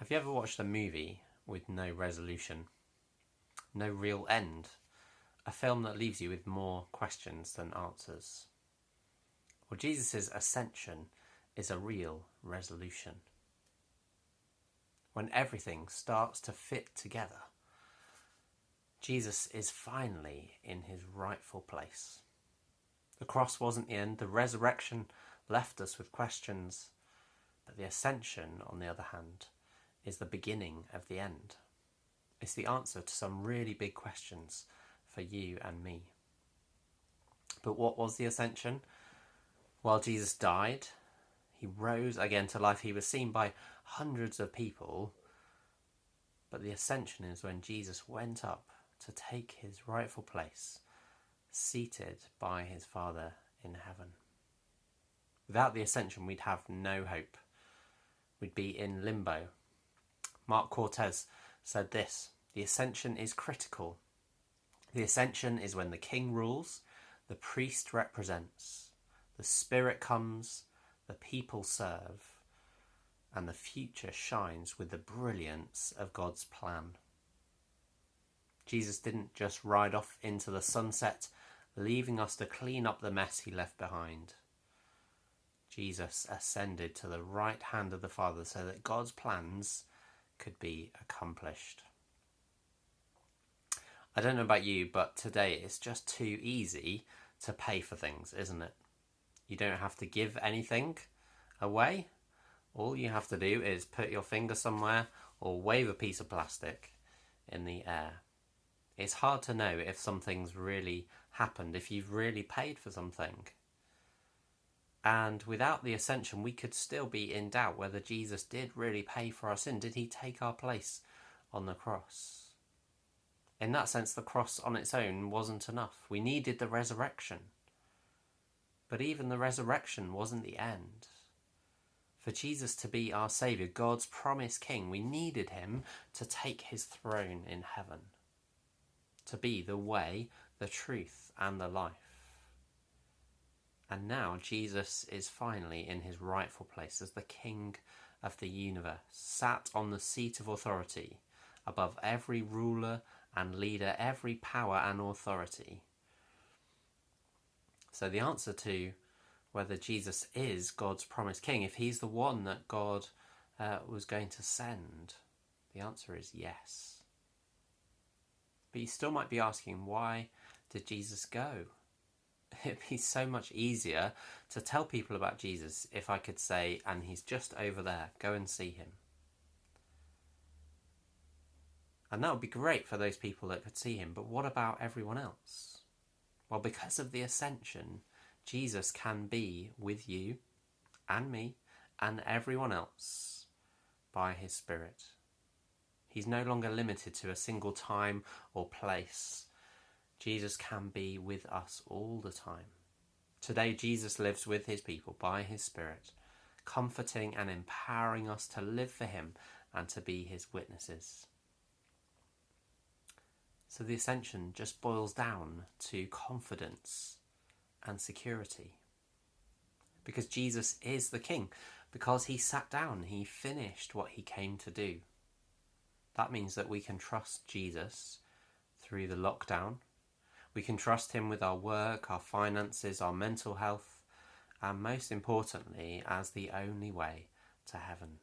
Have you ever watched a movie with no resolution, no real end? A film that leaves you with more questions than answers? Well, Jesus' ascension is a real resolution. When everything starts to fit together, Jesus is finally in his rightful place. The cross wasn't the end. The resurrection left us with questions. But the ascension, on the other hand, is the beginning of the end. It's the answer to some really big questions for you and me. But what was the ascension? While Jesus died, he rose again to life. He was seen by hundreds of people. But the ascension is when Jesus went up to take his rightful place, seated by his Father in heaven. Without the ascension, we'd have no hope. We'd be in limbo. Mark Cortez said this: the ascension is critical. The ascension is when the king rules, the priest represents, the Spirit comes, the people serve, and the future shines with the brilliance of God's plan. Jesus didn't just ride off into the sunset, leaving us to clean up the mess he left behind. Jesus ascended to the right hand of the Father so that God's plans could be accomplished. I don't know about you, but today it's just too easy to pay for things, isn't it? You don't have to give anything away. All you have to do is put your finger somewhere or wave a piece of plastic in the air. It's hard to know if something's really happened, if you've really paid for something. And without the ascension, we could still be in doubt whether Jesus did really pay for our sin. Did he take our place on the cross? In that sense, the cross on its own wasn't enough. We needed the resurrection. But even the resurrection wasn't the end. For Jesus to be our Saviour, God's promised King, we needed him to take his throne in heaven, to be the way, the truth, and the life. And now Jesus is finally in his rightful place as the King of the universe, sat on the seat of authority above every ruler and leader, every power and authority. So the answer to whether Jesus is God's promised King, if he's the one that God was going to send, the answer is yes. But you still might be asking, why did Jesus go? It'd be so much easier to tell people about Jesus if I could say, and he's just over there, go and see him. And that would be great for those people that could see him, but what about everyone else? Well, because of the ascension, Jesus can be with you and me and everyone else by his Spirit. He's no longer limited to a single time or place. Jesus can be with us all the time. Today, Jesus lives with his people by his Spirit, comforting and empowering us to live for him and to be his witnesses. So the ascension just boils down to confidence and security. Because Jesus is the King, because he sat down, he finished what he came to do. That means that we can trust Jesus through the lockdown. We can trust him with our work, our finances, our mental health, and most importantly, as the only way to heaven.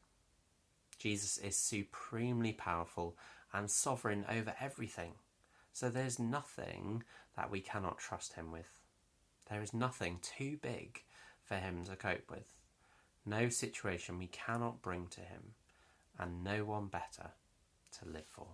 Jesus is supremely powerful and sovereign over everything. So there's nothing that we cannot trust him with. There is nothing too big for him to cope with. No situation we cannot bring to him, and no one better to live for.